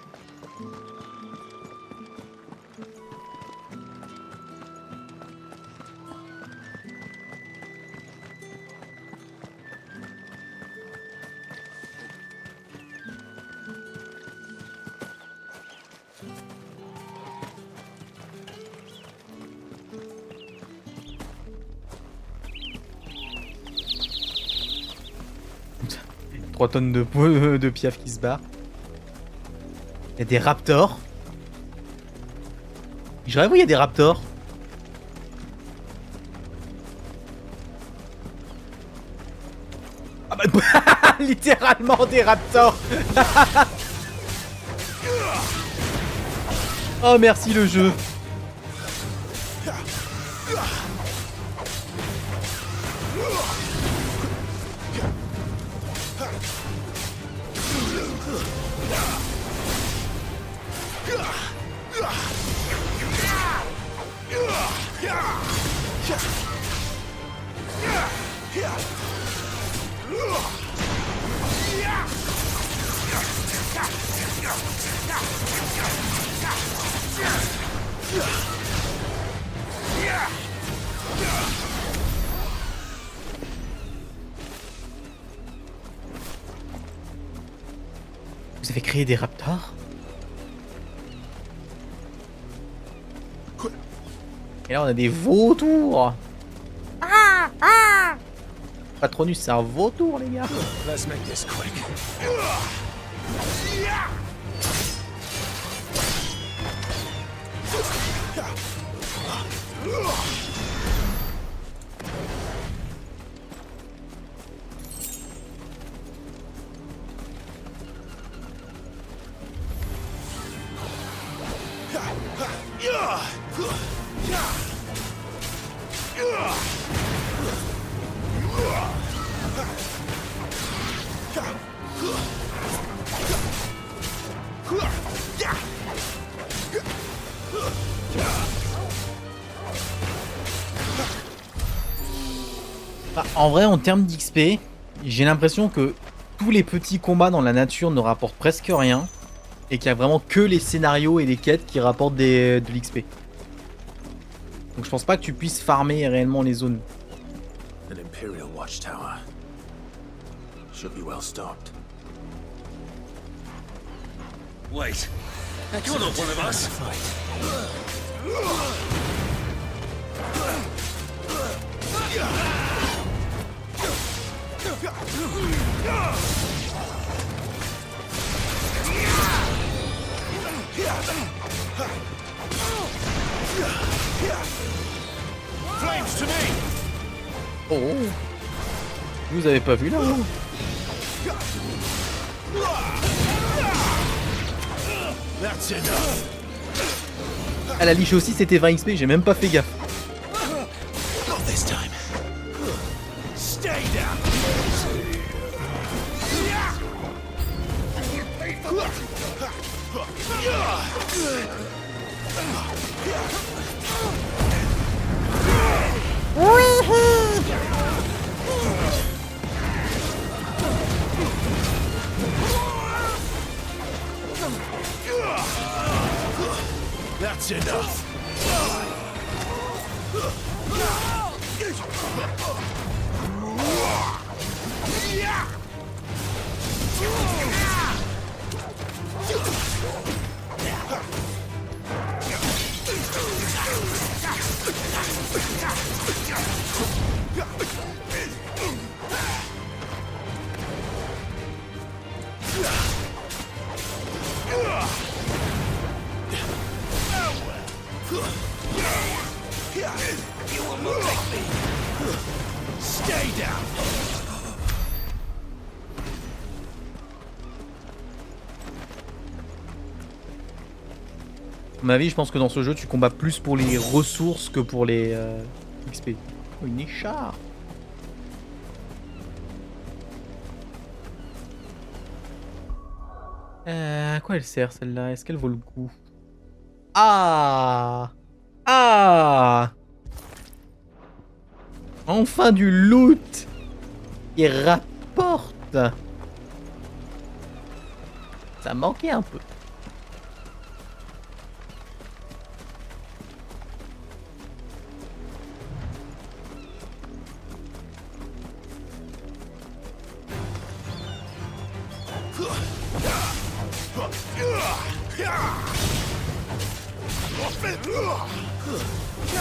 Tonnes de piaf qui se barrent. Il y a des raptors. Je rêve où il y a des raptors. Ah bah, littéralement des raptors. Oh merci le jeu. Vous avez créé des raptors? Et là on a des vautours. Patronus c'est un vautour les gars. Let's make this quick. Bah, en vrai, en termes d'XP, j'ai l'impression que tous les petits combats dans la nature ne rapportent presque rien. Et qu'il y a vraiment que les scénarios et les quêtes qui rapportent de l'XP. Donc je pense pas que tu puisses farmer réellement les zones. An Imperial watchtower. Should be well stocked. Wait, you're not one of us. Flames to me. Oh, vous avez pas vu là? That's enough. À la liche aussi c'était 20 XP, j'ai même pas fait gaffe. Not this time. Stay down. That's enough. You will not take me. Stay down. À ma vie, je pense que dans ce jeu, tu combats plus pour les ressources que pour les XP. Oh, une écharpe. À quoi elle sert celle-là? Est-ce qu'elle vaut le coup? Ah! Ah! Enfin du loot qui rapporte. Ça manquait un peu.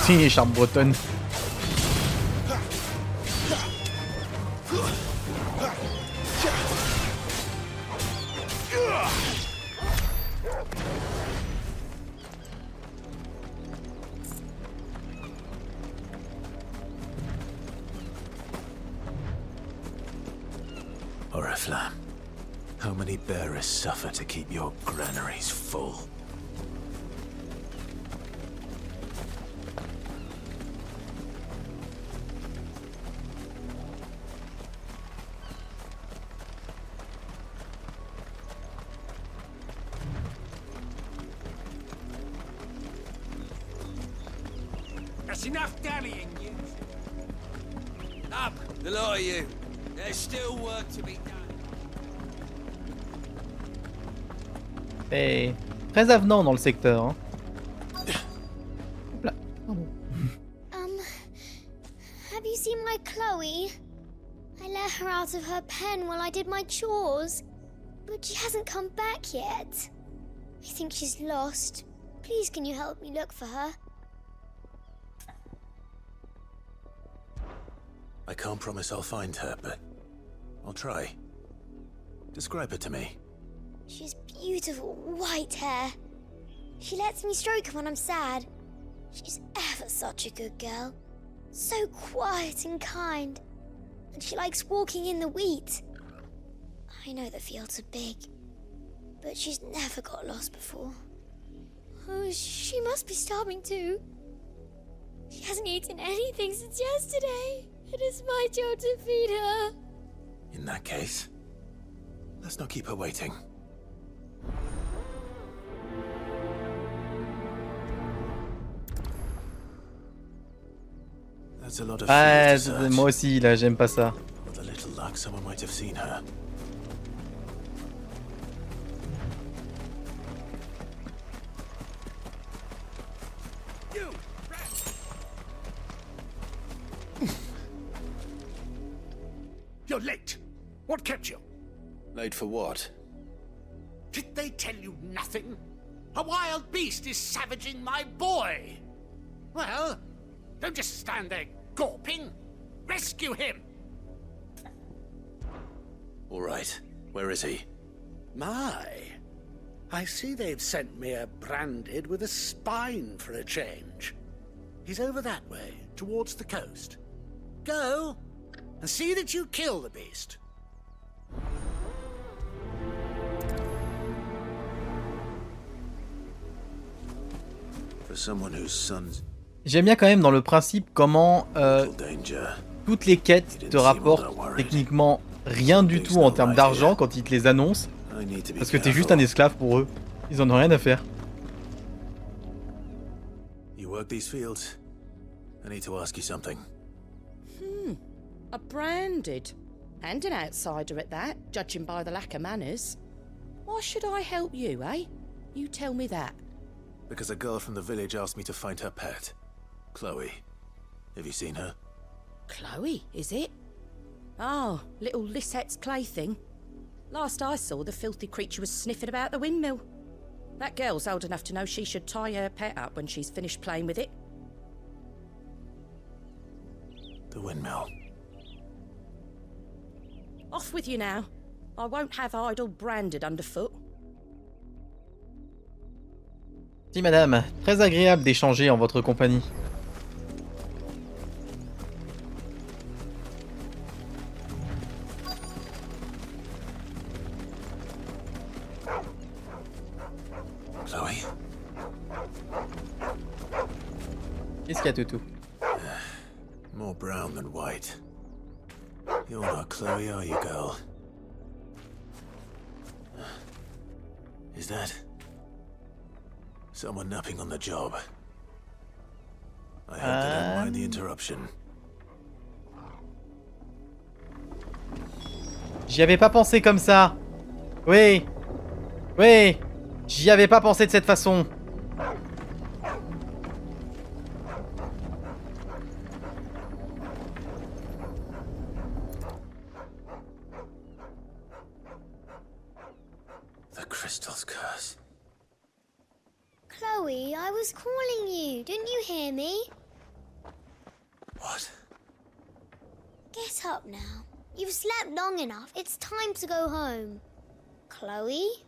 C'est une écharpe bretonne. Oriflamme, how many bearers suffer to keep your granaries full? That's enough dallying, you. Up, the lot of you. There's still work to be done. Et très avenant dans le secteur. Hein. Hop là. Pardon. Have you seen my Chloe? I let her out of her pen while I did my chores, but she hasn't come back yet. I think she's lost. Please, can you help me look for her? I can't promise I'll find her, but I'll try. Describe her to me. She has beautiful white hair. She lets me stroke her when I'm sad. She's ever such a good girl. So quiet and kind. And she likes walking in the wheat. I know the fields are big, but she's never got lost before. Oh, she must be starving too. She hasn't eaten anything since yesterday. It is my job to feed her. In that case, let's not keep her waiting. That's a lot of fields to search. Moi aussi, là, j'aime pas ça. With a little luck, someone might have seen her. You're late. What kept you? Late for what? Did they tell you nothing? A wild beast is savaging my boy. Well, don't just stand there gawping. Rescue him. All right. Where is he? My. I see they've sent me a branded with a spine for a change. He's over that way, towards the coast. Go, and see that you kill the beast. For someone whose son's J'aime bien quand même dans le principe comment toutes les quêtes te rapportent techniquement rien du tout en termes d'argent quand ils te les annoncent. Parce que t'es juste un esclave pour eux. Ils en ont rien à faire. You work these fields? I need to ask you something. A branded. And an outsider at that, judging by the lack of manners. Why should I help you, eh? You tell me that. Because a girl from the village asked me to find her pet. Chloe. Have you seen her? Chloe, is it? Oh, little Lisette's plaything. Last I saw, the filthy creature was sniffing about the windmill. That girl's old enough to know she should tie her pet up when she's finished playing with it. The windmill. Off with you now. I won't have idle branded underfoot. Si madame, très agréable d'échanger en votre compagnie. Chloé? Qu'est-ce qu'il y a, Toutou? More brown than white. You're not Chloe, are you, girl? Is that someone napping on the job? I hope they don't mind the interruption. J'y avais pas pensé comme ça. Oui. Oui. J'y avais pas pensé de cette façon. The crystal's curse. Chloe, I was calling you. Didn't you hear me? What? Get up now. You've slept long enough. It's time to go home. Chloe?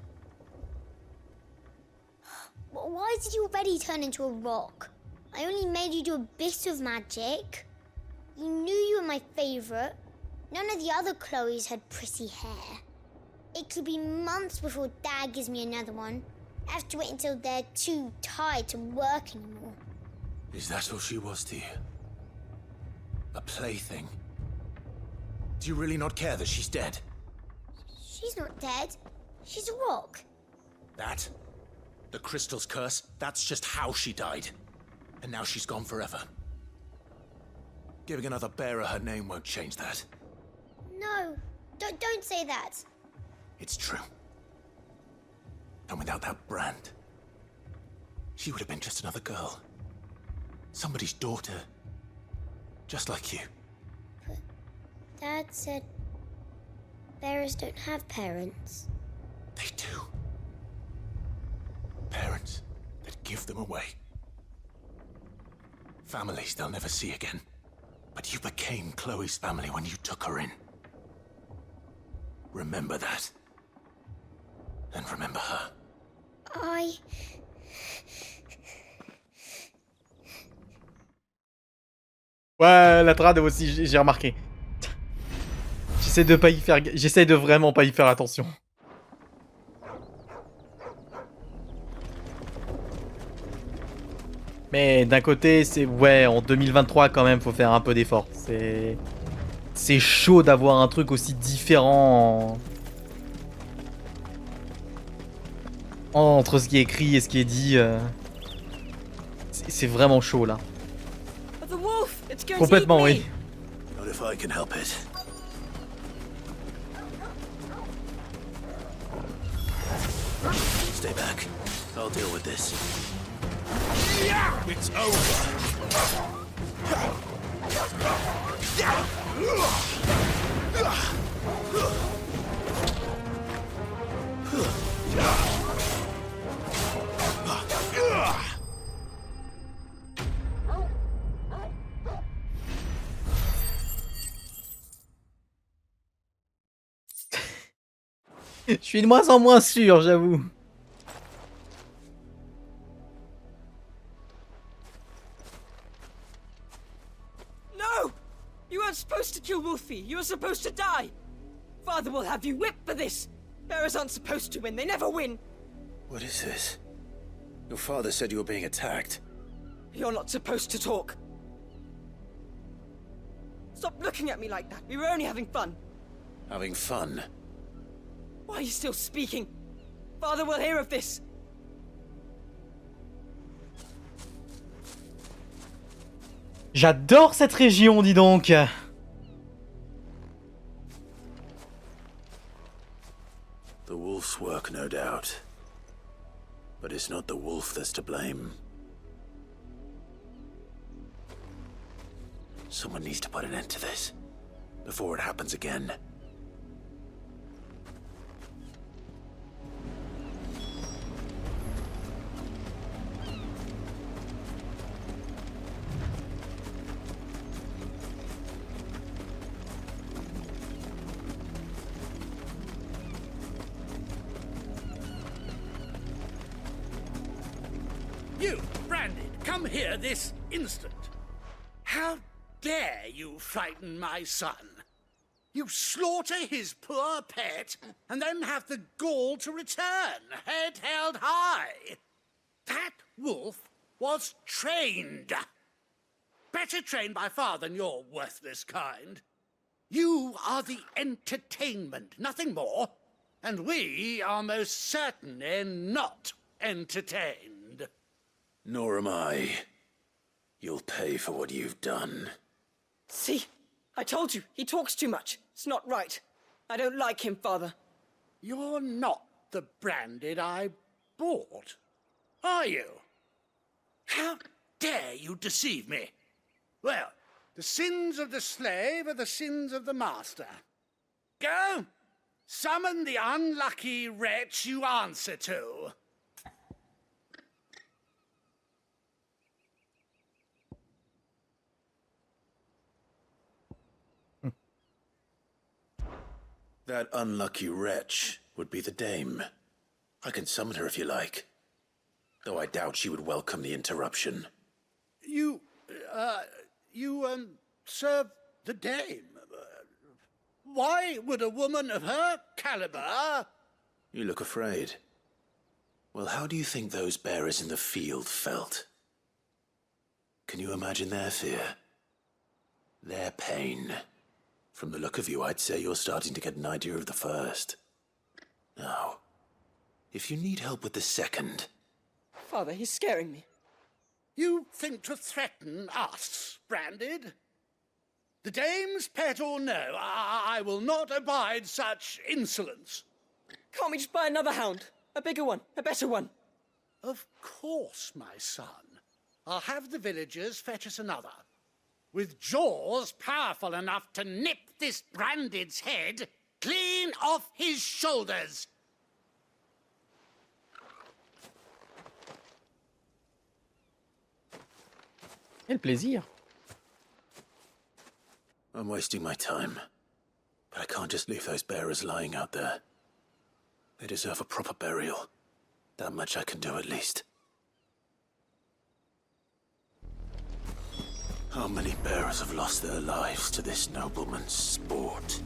Why did you already turn into a rock? I only made you do a bit of magic. You knew you were my favourite. None of the other Chloes had pretty hair. It could be months before Dad gives me another one. I have to wait until they're too tired to work anymore. Is that all she was to you? A plaything? Do you really not care that she's dead? She's not dead. She's a rock. That? The crystal's curse? That's just how she died. And now she's gone forever. Giving another bearer her name won't change that. No, don't say that. It's true. And without that brand. She would have been just another girl. Somebody's daughter. Just like you. But Dad said bearers don't have parents. They do. Parents that give them away. Families they'll never see again. But you became Chloe's family when you took her in. Remember that. And remember her. Ouais, la trad aussi, j'ai remarqué. J'essaie de vraiment pas y faire attention. Mais d'un côté, c'est... Ouais, en 2023, quand même, faut faire un peu d'effort. C'est chaud d'avoir un truc aussi différent entre ce qui est écrit et ce qui est dit. C'est vraiment chaud, là. Complètement, oui. Not if I can help it. Stay back. I'll deal with this. It's over. Je suis de moins en moins sûr, j'avoue. No! You weren't supposed to kill Wolfie. You were supposed to die. Father will have you whipped for this. Bearers aren't supposed to win. They never win. What is this? Your father said you were being attacked. You're not supposed to talk. Stop looking at me like that. We were only having fun. Having fun? Why are you still speaking? Father will hear of this. J'adore cette région, dis donc. The wolf's work, no doubt. But it's not the wolf that's to blame. Someone needs to put an end to this, before it happens again. You, Branded, come here this instant. How dare you frighten my son? You slaughter his poor pet, and then have the gall to return, head held high. That wolf was trained. Better trained by far than your worthless kind. You are the entertainment, nothing more. And we are most certainly not entertained. Nor am I. You'll pay for what you've done. See? I told you, he talks too much. It's not right. I don't like him, Father. You're not the Branded I bought, are you? How dare you deceive me? Well, the sins of the slave are the sins of the master. Go! Summon the unlucky wretch you answer to. That unlucky wretch would be the dame. I can summon her if you like. Though I doubt she would welcome the interruption. You serve the dame. Why would a woman of her caliber... You look afraid. Well, how do you think those bearers in the field felt? Can you imagine their fear? Their pain? From the look of you, I'd say you're starting to get an idea of the first. Now, if you need help with the second... Father, he's scaring me. You think to threaten us, Branded? The dame's pet or no, I will not abide such insolence. Can't we just buy another hound? A bigger one, a better one. Of course, my son. I'll have the villagers fetch us another. With jaws powerful enough to nip this Branded's head clean off his shoulders. Quel plaisir. I'm wasting my time. But I can't just leave those bearers lying out there. They deserve a proper burial. That much I can do at least. How many bearers have lost their lives to this nobleman's sport?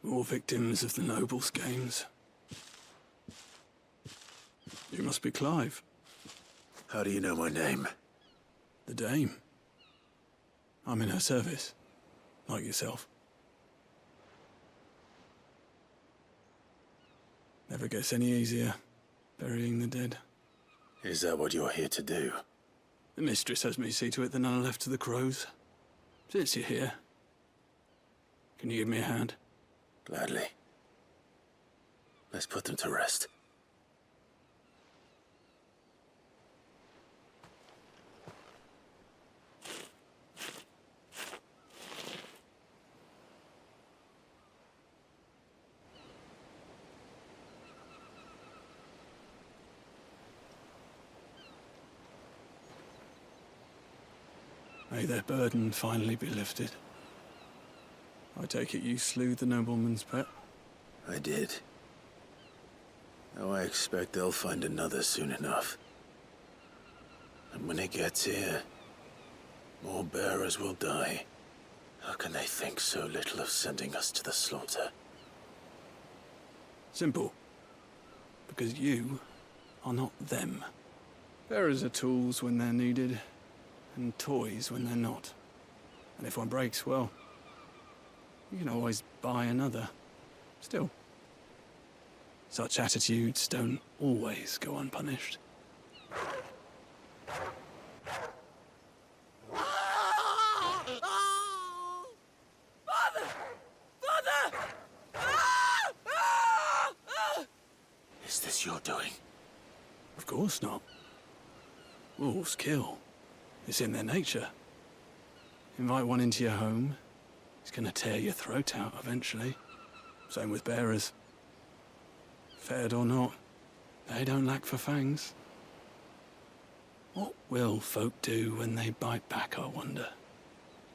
All victims of the nobles' games. You must be Clive. How do you know my name? The Dame. I'm in her service, like yourself. Never gets any easier, burying the dead. Is that what you're here to do? The mistress has me see to it that none are left to the crows. Since you're here, can you give me a hand? Gladly. Let's put them to rest. May their burden finally be lifted. I take it you slew the nobleman's pet? I did. Now I expect they'll find another soon enough. And when it gets here, more bearers will die. How can they think so little of sending us to the slaughter? Simple. Because you are not them. Bearers are tools when they're needed, and toys when they're not. And if one breaks, well, you can always buy another. Still, such attitudes don't always go unpunished. Father! Father! Is this your doing? Of course not. Wolves kill. It's in their nature. Invite one into your home, he's gonna tear your throat out eventually. Same with bearers. Fed or not, they don't lack for fangs. What will folk do when they bite back, I wonder?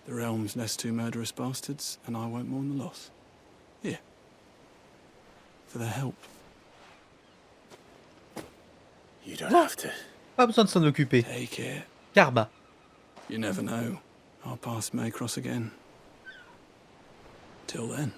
The realm's less two murderous bastards, and I won't mourn the loss. Here. For their help. You don't have to. Pas besoin de s'en occuper. Take it. Karma. You never know. Our paths may cross again. Till then.